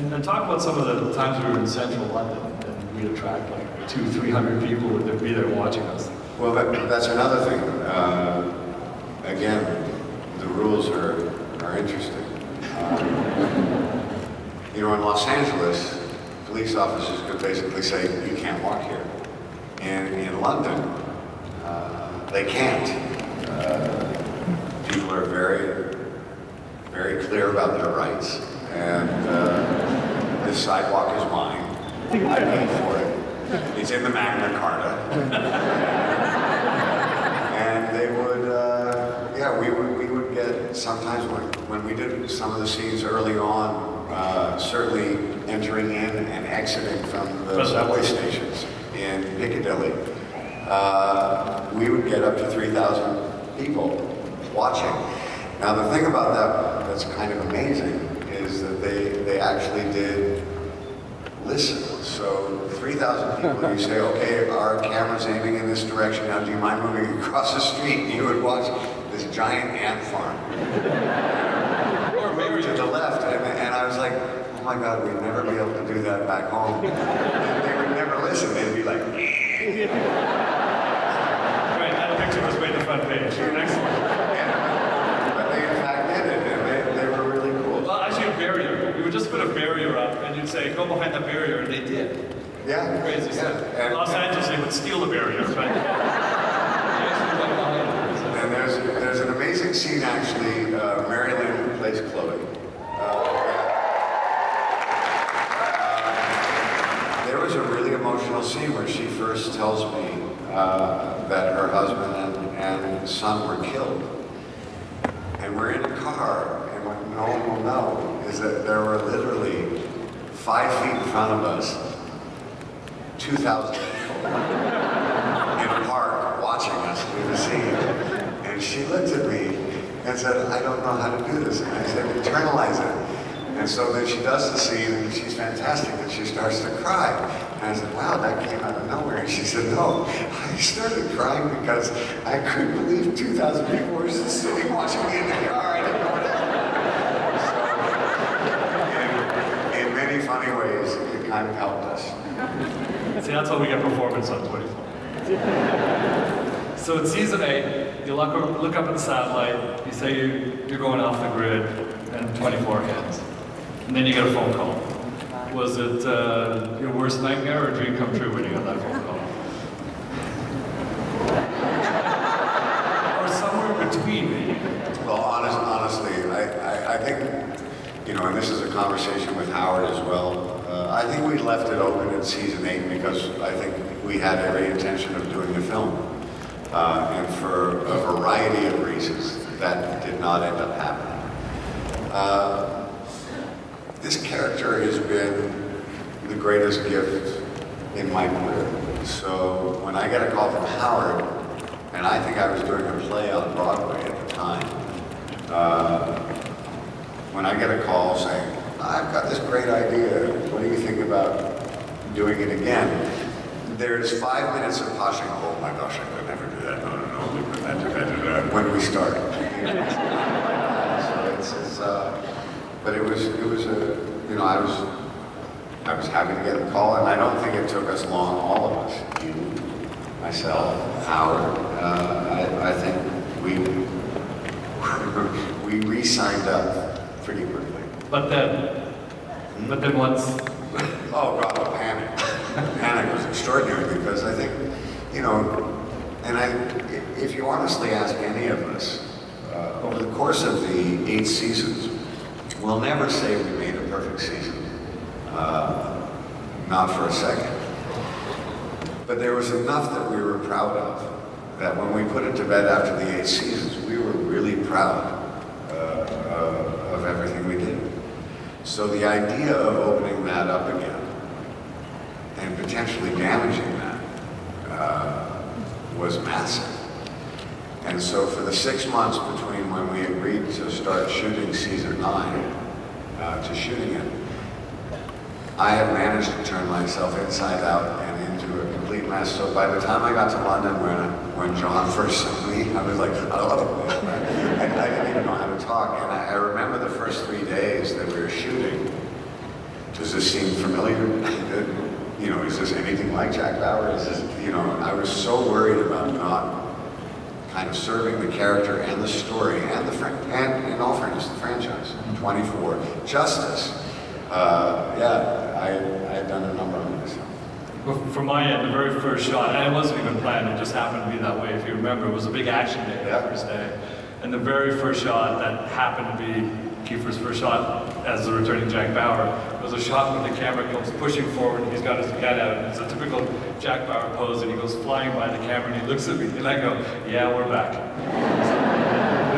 And talk about some of the times we were in central London and we'd attract like 200-300 people would be there watching us. Well, that's another thing. Again, the rules are interesting. You know, in Los Angeles, police officers could basically say, you can't walk here. And in London, they can't. People are very, very clear about their rights. And this sidewalk is mine. I paid for it. It's in the Magna Carta. And they would, we would get, sometimes when we did some of the scenes early on, certainly entering in and exiting from the subway stations in Piccadilly, we would get up to 3,000 people watching. Now the thing about that that's kind of amazing is that they actually did listen. So 3,000 people, you say, okay, our camera's aiming in this direction, now do you mind moving across the street? And you would watch this giant ant farm. Or maybe to the left, and I was like, oh my God, we'd never be able to do that back home. And they would never listen, they'd be like, Right, that picture was made the front page. Next one. But they in fact did it, and they were really cool. Well, actually a barrier. We would just put a barrier up and you'd say, go behind that barrier, and they did. Yeah. Crazy stuff. And Los Angeles, they would steal the barrier, but and there's an amazing scene actually, Mary Lynn, who plays Chloe. There was a really emotional scene where she first tells me that her husband and son were killed. And we're in a car, and what no one will know is that there were literally 5 feet in front of us, 2,000 people in a park watching us do the scene. And she looked at me and said, I don't know how to do this. And I said, internalize it. And so then she does the scene, and she's fantastic, and she starts to cry. And I said, wow, that came out of nowhere. And she said, no, I started crying because I couldn't believe 2,000 people were just sitting watching me in the car. I didn't know what to do. So, in many funny ways, it kind of helped us. see, that's how we get performance on 24. So in season 8, you look up at the satellite, you say you're going off the grid, and 24 hits. And then you get a phone call. Was it your worst nightmare or dream come true when you got that phone call? Or somewhere between maybe? Well, honestly, I think, you know, and this is a conversation with Howard as well, I think we left it open in season 8 because I think we had every intention of doing the film. And for a variety of reasons, that did not end up happening. This character has been the greatest gift in my career. So when I get a call from Howard, and I think I was doing a play on Broadway at the time, when I get a call saying, I've got this great idea, what do you think about doing it again? There's 5 minutes of poshing, oh my gosh, I could never do that, no, we put that to bed when we start. But it was you know, I was happy to get the call, and I don't think it took us long, all of us, you, myself, Howard, I think we re-signed up pretty quickly. But then once... Oh God, the panic. The panic was extraordinary because I think, you know, and if you honestly ask any of us, over the course of the 8 seasons, we'll never say we made a perfect season. Not for a second. But there was enough that we were proud of, that when we put it to bed after the 8 seasons, we were really proud of everything we did. So the idea of opening that up again and potentially damaging that was massive. And so for the 6 months between when we agreed to start shooting season 9 to shooting it, I had managed to turn myself inside out and into a complete mess. So by the time I got to London, when John first saw me, I was like, oh, and I didn't even know how to talk. And I remember the first 3 days that we were shooting, does this seem familiar? You know, is this anything like Jack Bauer? Is this, you know, I was so worried about not kind of serving the character and the story and and in all fairness, the franchise, 24, justice. I had done a number on this. Well, from my end, the very first shot, and it wasn't even planned, it just happened to be that way. If you remember, it was a big action day, the first day. And the very first shot that happened to be Kiefer's first shot as the returning Jack Bauer was a shot where the camera comes pushing forward and he's got his gun out. And it's a typical Jack Bauer pose and he goes flying by the camera and he looks at me and I go, yeah, we're back.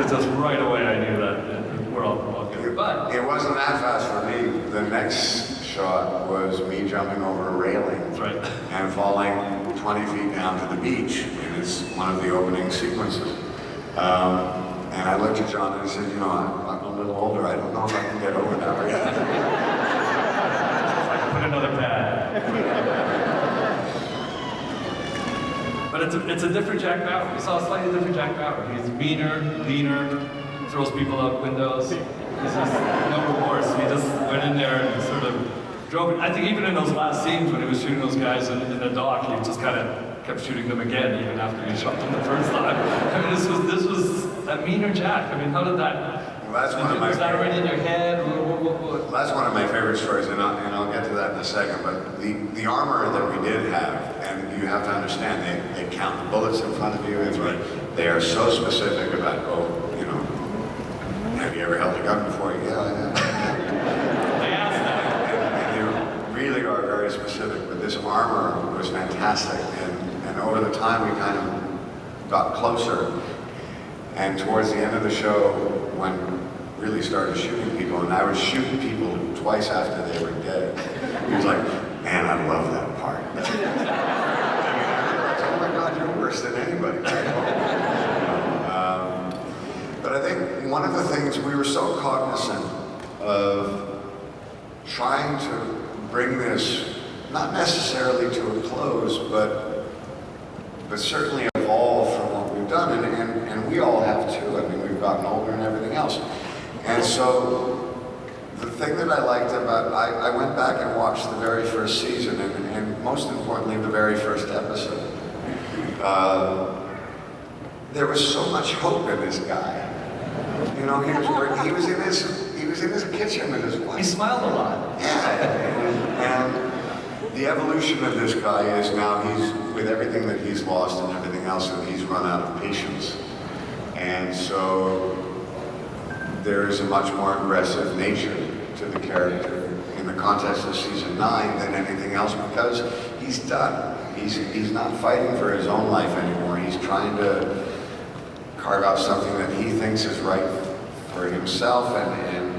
It's just right away I knew that we're all good. But it wasn't that fast for me. The next shot was me jumping over a railing and falling 20 feet down to the beach. And it's one of the opening sequences. And I looked at John and I said, you know, I'm a little older. I don't know if I can get over that yet. If I can put another pad. But it's a different Jack Bauer. We saw a slightly different Jack Bauer. He's meaner, leaner, throws people out windows. He's just no remorse. He just went in there and sort of drove it. I think even in those last scenes when he was shooting those guys in the dock, he just kind of kept shooting them again, even after he shot them the first time. I mean, this was a meaner Jack. I mean, how did that? Well, that's one of my. Was that already in your head? Well, that's one of my favorite stories, and I'll get to that in a second. But the armor that we did have, and you have to understand, they count the bullets in front of you. That's right. They are so specific about, you know, have you ever held a gun before? Yeah. They asked that. And they really are very specific. But this armor was fantastic, and over the time we kind of got closer. And towards the end of the show, when we really started shooting people, and I was shooting people twice after they were dead, he was like, man, I love that part. I realized, oh my God, you're worse than anybody. But I think one of the things, we were so cognizant of trying to bring this, not necessarily to a close, but certainly evolve from what we've done, and we all have too. I mean, we've gotten older and everything else. And so, the thing that I liked about, I went back and watched the very first season, and most importantly, the very first episode. There was so much hope in this guy. You know, he was in his kitchen with his wife. He smiled a lot. Yeah, and the evolution of this guy is now he's, with everything that he's lost and everything else, and he's run out of patience. And so there is a much more aggressive nature to the character in the context of season 9 than anything else, because he's done. He's not fighting for his own life anymore. He's trying to carve out something that he thinks is right for himself and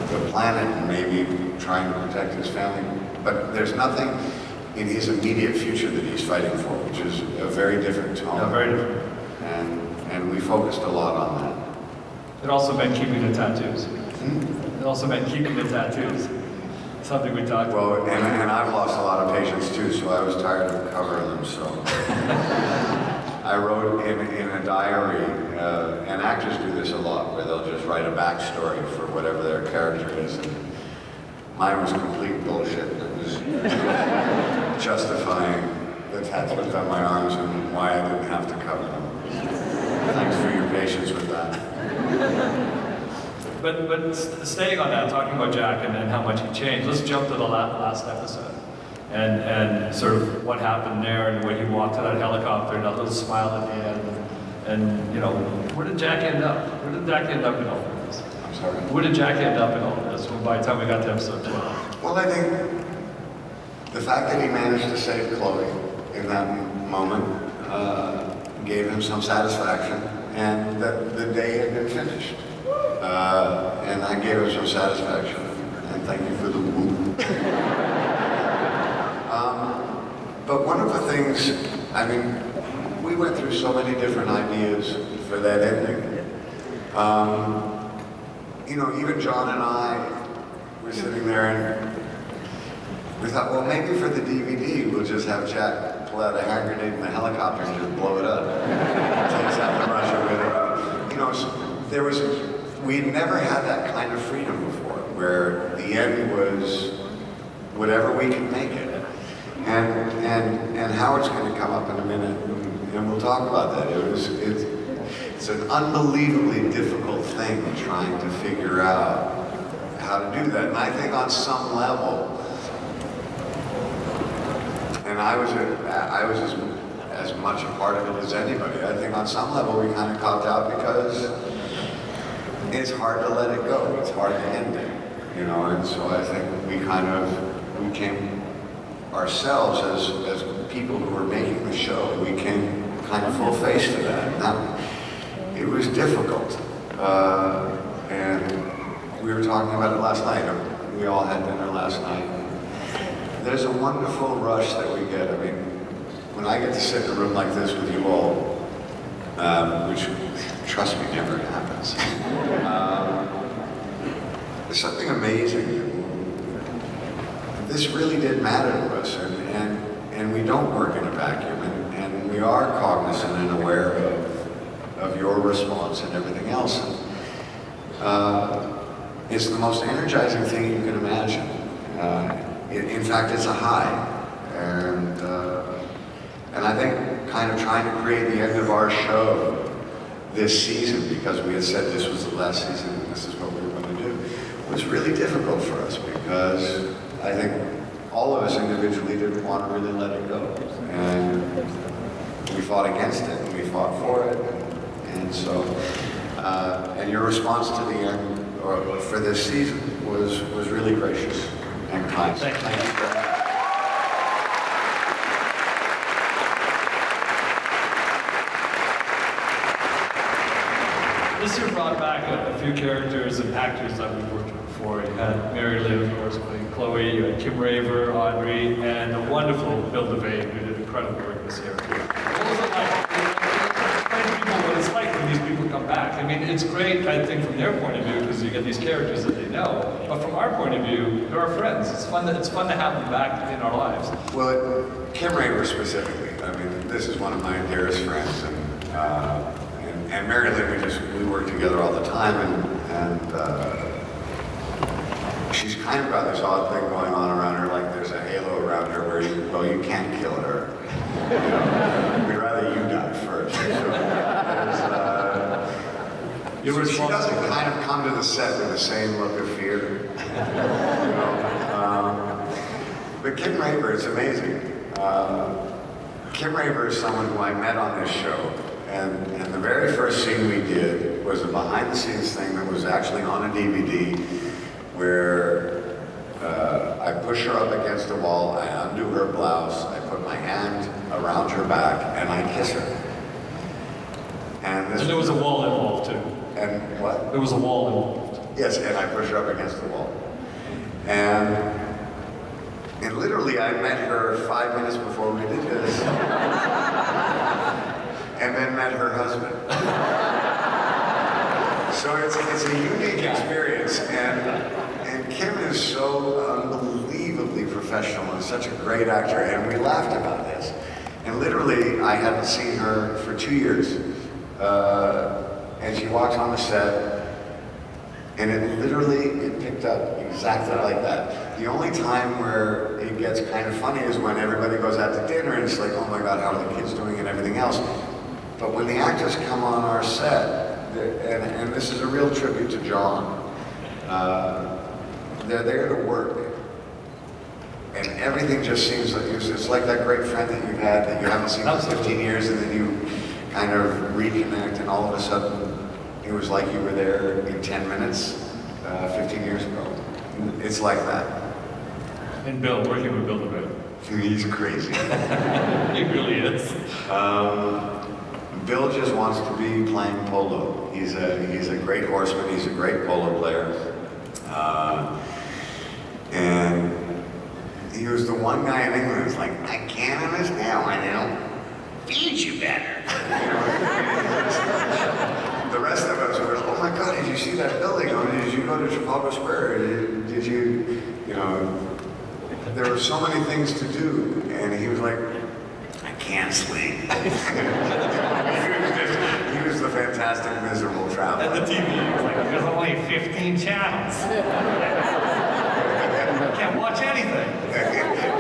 the planet, and maybe trying to protect his family. But there's nothing in his immediate future that he's fighting for, which is a very different tone. Yeah, very different. And we focused a lot on that. It also meant keeping the tattoos. It also meant keeping the tattoos. Something we talked about. Well, and I've lost a lot of patients too, so I was tired of covering them, so. I wrote in a diary, and actors do this a lot, where they'll just write a backstory for whatever their character is. And mine was complete bullshit. It was justifying the tattoos on my arms and why I didn't have to cover them. Thanks for your patience with that. But staying on that, talking about Jack and how much he changed, let's jump to the last episode. And sort of what happened there, and when he walked to that helicopter and that little smile at the end. And you know, where did Jack end up? Where did Jack end up in all of this? I'm sorry? Where did Jack end up in all of this by the time we got to episode 12? Well, I think the fact that he managed to save Chloe in that moment gave him some satisfaction, and that the day had been finished. And that gave him some satisfaction. And thank you for the woo. But one of the things, I mean, we went through so many different ideas for that ending. You know, even John and I were sitting there and we thought, well, maybe for the DVD, we'll just have Jack pull out a hand grenade in the helicopter and just blow it up. Takes out the Russia with it. You know, so we'd never had that kind of freedom before. where the end was whatever we could make it. And Howard's going to come up in a minute, and we'll talk about that. It's an unbelievably difficult thing trying to figure out how to do that. And I think on some level, and I was as much a part of it as anybody. I think on some level we kind of copped out because it's hard to let it go. It's hard to end it, you know. And so I think we came ourselves as people who were making the show. We came kind of full face to that. And it was difficult, and we were talking about it last night. We all had dinner last night. There's a wonderful rush that we get. I mean, when I get to sit in a room like this with you all, which, trust me, never happens, there's something amazing. This really did matter to us, and we don't work in a vacuum, and we are cognizant and aware of your response and everything else. It's the most energizing thing you can imagine. In fact, it's a high, and I think kind of trying to create the end of our show this season, because we had said this was the last season and this is what we were going to do, was really difficult for us, because I think all of us individually didn't want to really let it go, and we fought against it and we fought for it, and so and your response to the end, or for this season, was really gracious and kind. Thank you. This year brought back a few characters and actors that we've worked with before. You had Mary Lou, of course, playing Chloe, you had Kim Raver, Audrey, and the wonderful Bill DeVay, who did incredible work this year. What was it like? Explain to people what it's like when these people come back. I mean, it's great, I think, from their point of view, because you get these characters that they know. But from our point of view, they're our friends. It's fun to have them back in our lives. Well, Kim Raver specifically, I mean, this is one of my dearest friends, and Mary Lynn, we work together all the time, and she's kind of got this odd thing going on around her, like there's a halo around her where you can't kill her. You know, we'd rather you die first. So she doesn't kind of come to the set with the same look of fear. You know? But Kim Raver, it's amazing. Kim Raver is someone who I met on this show. And the very first scene we did was a behind-the-scenes thing that was actually on a DVD, where I push her up against a wall, I undo her blouse, I put my hand around her back, and I kiss her. And there was a wall involved too. And what? There was a wall involved. Yes, and I push her up against the wall. And literally, I met her 5 minutes before we did this. And then met her husband. So it's a unique experience, and Kim is so unbelievably professional and such a great actor, and we laughed about this. And literally, I hadn't seen her for 2 years, and she walks on the set, and it picked up exactly like that. The only time where it gets kind of funny is when everybody goes out to dinner, and it's like, oh my God, how are the kids doing and everything else. But when the actors come on our set, and this is a real tribute to John, they're there to work. And everything just seems like, it's like that great friend that you've had that you haven't seen for 15 years, and then you kind of reconnect, and all of a sudden, it was like you were there in 10 minutes 15 years ago. It's like that. And Bill, working with Bill DeVay. He's crazy. He really is. Bill just wants to be playing polo. He's a great horseman. He's a great polo player. And he was the one guy in England who's like, I can't understand why they don't feed you better. The rest of us were, oh my God, did you see that building? Or did you go to Trafalgar Square? Did you, there were so many things to do. And he was like, I can't sleep. He was the fantastic fantastic miserable At traveler. the TV, it's like, there's only 15 channels. I can't watch anything.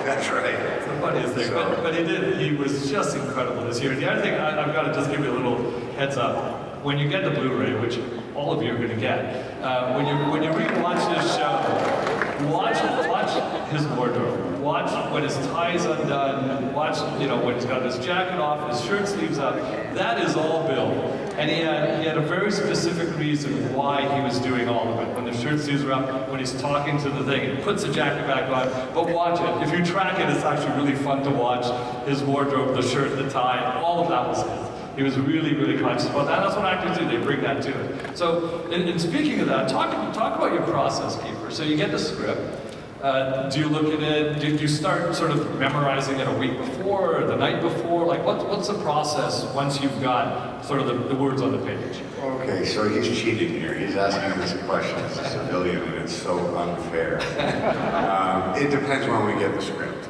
That's right. It's the funniest thing. But he was just incredible this year. The other thing, I've got to just give you a little heads up. When you get the Blu-ray, which all of you are going to get, when you rewatch this show, watch his wardrobe. Watch when his tie's undone. Watch, when he's got his jacket off, his shirt sleeves up. That is all Bill. And he had a very specific reason why he was doing all of it. When the shirt sleeves are up, when he's talking to the thing, he puts the jacket back on. But watch it. If you track it, it's actually really fun to watch his wardrobe, the shirt, the tie, all of that was his. He was really, really conscious about that. That's what actors do. They bring that to it. So, in speaking of that, talk about your process, Kiefer. So you get the script. Do you look at it? Do you start sort of memorizing it a week before or the night before? Like, what's the process once you've got sort of the words on the page? Okay, so he's cheating here. He's asking this question as a civilian, and it's so unfair. It depends when we get the script.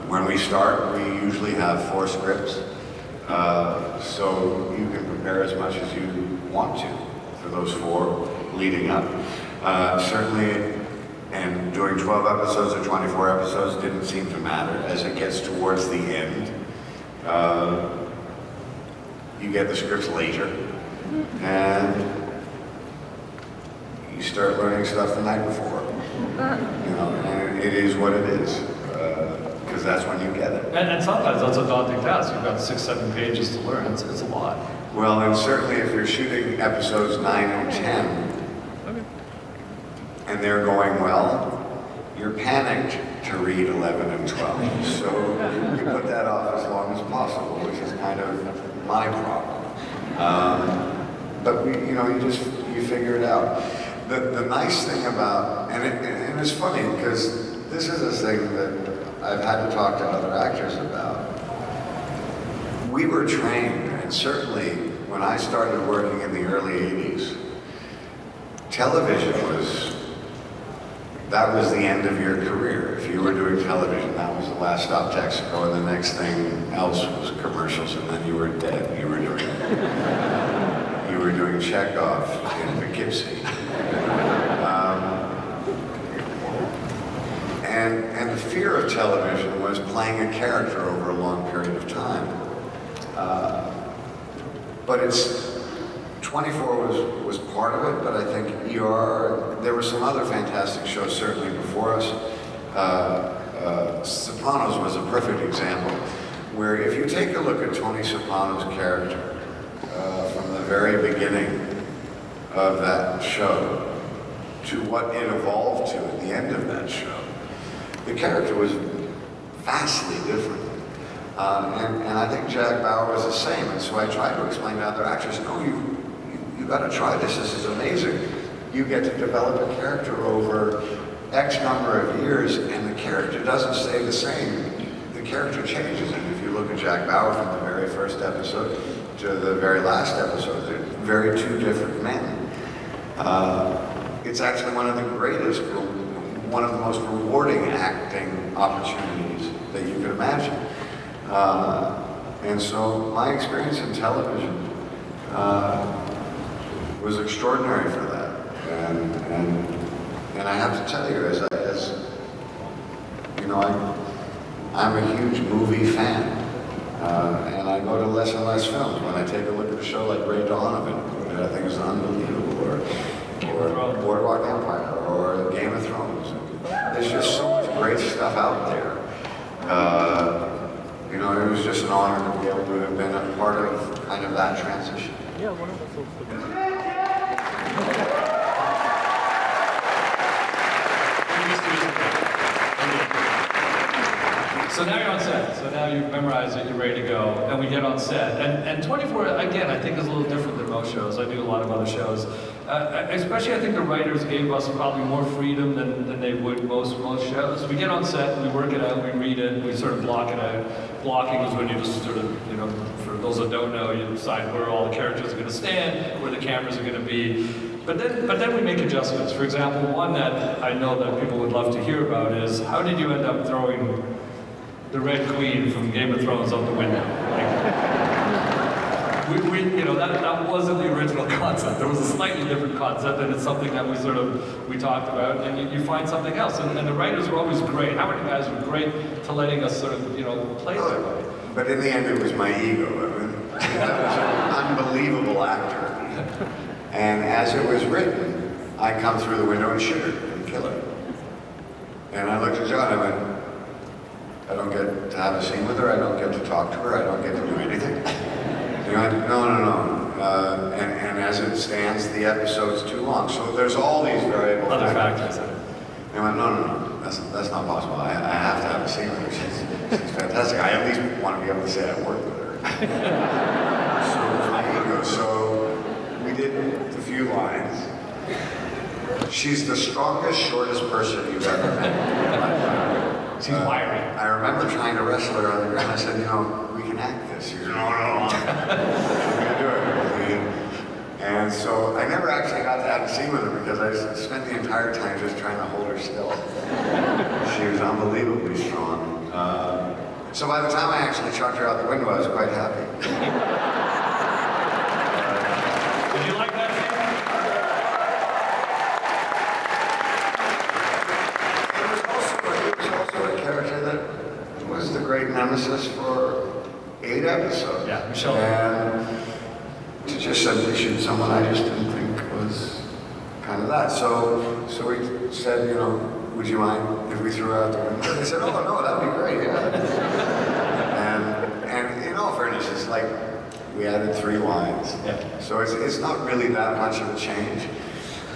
When we start, we usually have 4 scripts. So you can prepare as much as you want to for those 4 leading up. Certainly, and doing 12 episodes or 24 episodes didn't seem to matter. As it gets towards the end, you get the scripts later, and you start learning stuff the night before. And it is what it is. Because that's when you get it. And sometimes that's a daunting task. You've got 6-7 pages to learn. It's a lot. Well, and certainly if you're shooting episodes 9 and 10, and they're going well, you're panicked to read 11 and 12. So you put that off as long as possible, which is kind of my problem. But you figure it out. The nice thing about, and it's funny because this is a thing that I've had to talk to other actors about. We were trained, and certainly when I started working in the early 80s, television was the end of your career. If you were doing television, that was the last stop, Texaco, and the next thing else was commercials, and then you were dead. You were doing Chekhov in Poughkeepsie. And the fear of television was playing a character over a long period of time. But 24 was part of it, but I think ER, there were some other fantastic shows certainly before us. Sopranos was a perfect example, where if you take a look at Tony Soprano's character from the very beginning of that show to what it evolved to at the end of that show, the character was vastly different. And I think Jack Bauer was the same. And so I tried to explain to other actors, no, you got to try this. This is amazing. You get to develop a character over X number of years, and the character doesn't stay the same. The character changes. And if you look at Jack Bauer from the very first episode to the very last episode, they're two different men. It's actually one of the most rewarding acting opportunities that you could imagine. And so my experience in television was extraordinary for that. And I have to tell you, as you know, I'm a huge movie fan. And I go to less and less films. When I take a look at a show like Ray Donovan, that I think is unbelievable, or Boardwalk Empire, or Game of Thrones. There's just so much great stuff out there. You know, it was just an honor to be able to have been a part of kind of that transition. Yeah, one of us also. So now you're on set. So now you've memorized it, you're ready to go, and we get on set. And 24, again, I think is a little different than most shows. I do a lot of other shows. Especially, I think the writers gave us probably more freedom than they would most shows. We get on set, we work it out, we read it, we sort of block it out. Blocking is when you just sort of, you know, for those that don't know, you decide where all the characters are going to stand, where the cameras are going to be. But then we make adjustments. For example, one that I know that people would love to hear about is, how did you end up throwing the Red Queen from Game of Thrones out the window? Like, that wasn't the original concept. There was a slightly different concept, and it's something that we talked about, and you find something else. And the writers were always great. How many guys were great to letting us sort of, play that way. But in the end, it was my ego. I mean, that was an unbelievable actor. And as it was written, I come through the window and shoot her and kill her. And I looked at John and I went, I don't get to have a scene with her, I don't get to talk to her, I don't get to do anything. And he went, no. And as it stands, the episode's too long. So there's all these variable Other factors. And I went, no, that's not possible. I have to have a scene with her. She's fantastic. I at least want to be able to say I worked with her. So it was my ego. So we did a few lines. She's the strongest, shortest person you've ever met. She's wiry. I remember trying to wrestle her on the ground. I said, we can act this. She goes, no. I'm going to do it. And so I never actually got to have a scene with her because I spent the entire time just trying to hold her still. She was unbelievably strong. So by the time I actually chucked her out the window, I was quite happy. Did you like that scene? It was also a character that was the great nemesis for 8 episodes. Yeah, Michelle. And to just simply shoot someone I just didn't think was kind of that. So we said, would you mind if we threw her out the window? They said, oh no, that'd be great, yeah. And in all fairness, it's like we added 3 lines. Yeah. So it's not really that much of a change.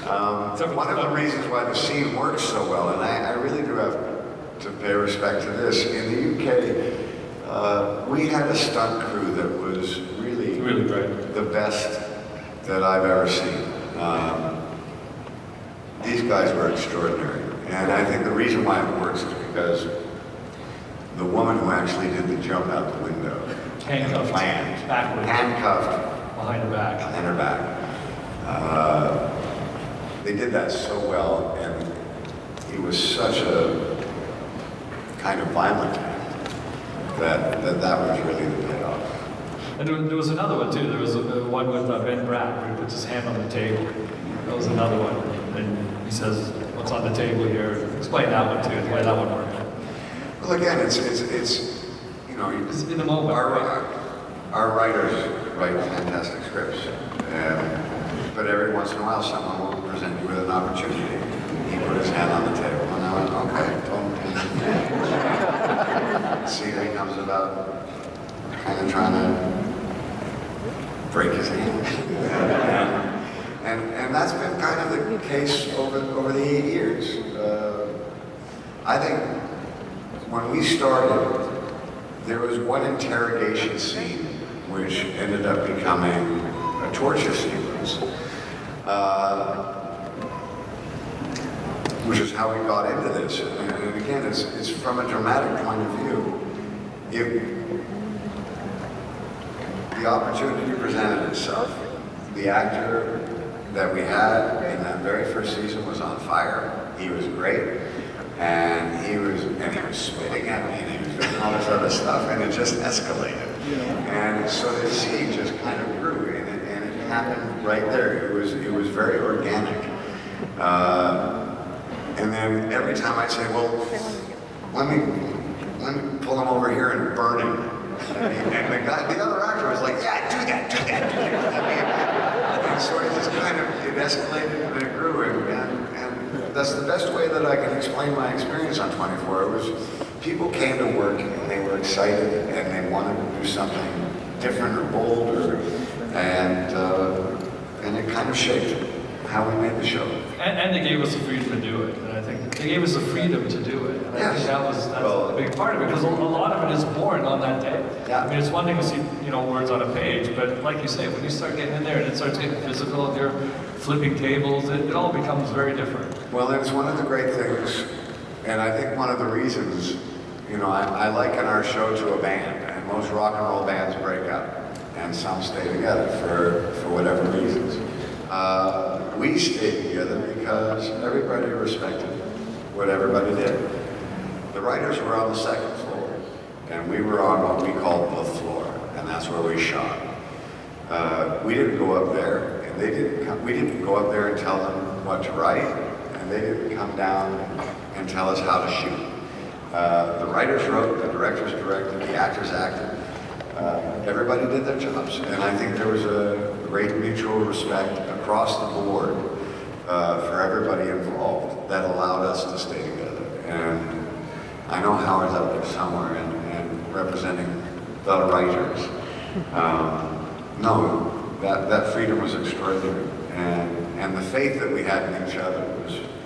One of the reasons why the scene works so well, and I really do have to pay respect to this, in the UK, we had a stunt crew that was really great. The best that I've ever seen. These guys were extraordinary. And I think the reason why it works is because the woman who actually did the jump out the window, Handcuffed. Planned, Backwards. handcuffed Behind her back. behind her back. They did that so well, and he was such a kind of violent man that was really the payoff. And there was another one too. There was one with Ben Bratt where he puts his hand on the table. That was another one. And he says, "What's on the table here?" Explain that one too. Why that one worked. Well, again, it's It's in the moment. Our writers write fantastic scripts, but every once in a while someone will present you with an opportunity. He put his hand on the table, and I went, okay, scene comes about kind of trying to break his hand. And that's been kind of the case over the 8 years. I think when we started, there was one interrogation scene which ended up becoming a torture sequence, which is how we got into this. And again, it's from a dramatic point of view. If the opportunity presented itself, the actor that we had in that very first season was on fire. He was great, and he was spitting at me, and he was doing all this other stuff, and it just escalated. And so the scene just kind of grew, and it happened right there. It was very organic. And then every time I'd say, well, let me pull him over here and burn him. And the other actor was like, yeah, do that. And so it just kind of, it escalated and it grew, and that's the best way that I can explain my experience on 24. It was, people came to work and they were excited and they wanted to do something different or bolder, and it kind of shaped how we made the show. And they gave us the freedom to do it. And I think they gave us the freedom to do it. And I think that's a big part of it, because a lot of it is born on that day. Yeah. I mean, it's one thing to see, words on a page, but like you say, when you start getting in there and it starts getting physical and you're flipping tables, it all becomes very different. Well, it's one of the great things, and I think one of the reasons, I liken our show to a band, and most rock and roll bands break up, and some stay together for whatever reasons. We stayed together because everybody respected what everybody did. The writers were on the second floor, and we were on what we called the floor, and that's where we shot. We didn't go up there, and they didn't come. We didn't go up there and tell them what to write, and they didn't come down and tell us how to shoot. The writers wrote, the directors directed, the actors acted. Everybody did their jobs, and I think there was a great mutual respect across the board for everybody involved that allowed us to stay together. And I know Howard's out there somewhere and representing the writers. No, that freedom was extraordinary, and the faith that we had in each other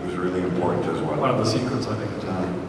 was really important as well. One of the secrets, I think.